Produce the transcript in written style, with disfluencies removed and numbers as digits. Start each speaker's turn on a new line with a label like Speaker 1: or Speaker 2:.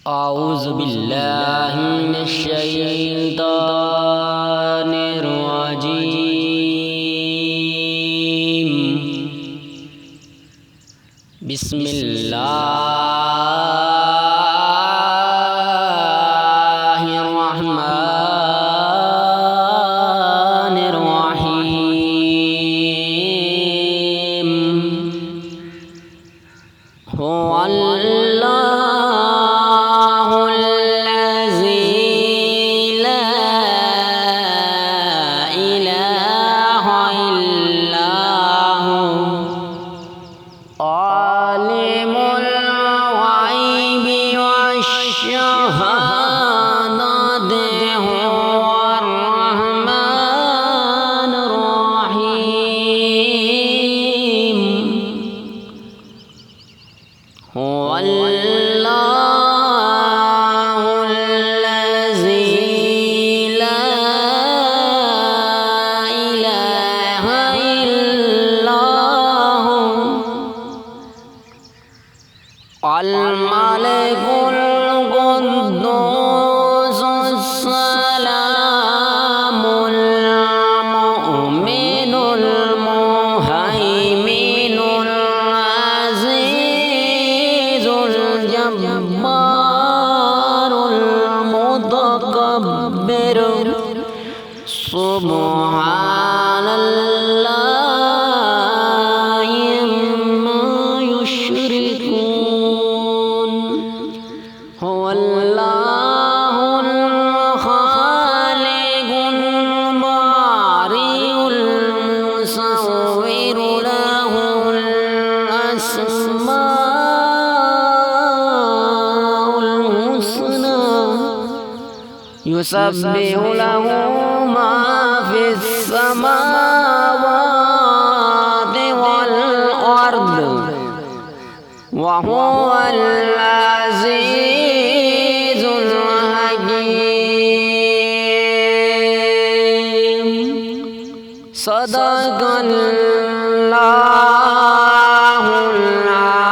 Speaker 1: أعوذ بالله من الشيطان الرجيم. بسم الله الرحمن الرحيم. هو الله الذي لا إله إلا هو عالم الغيب والشهادة هو الرحمن الرحيم. هو الله الذي لا إله إلا هو الملك القدوس السلام المؤمن المهيمن العزيز الجبار المتكبر. سبحان الله عما يشركون. هو الله الخالق البارئ المصور له الأسماء الحسنى يسبح له ما في السماوات والأرض وهو العزيز الحكيم. صدق الله العظيم.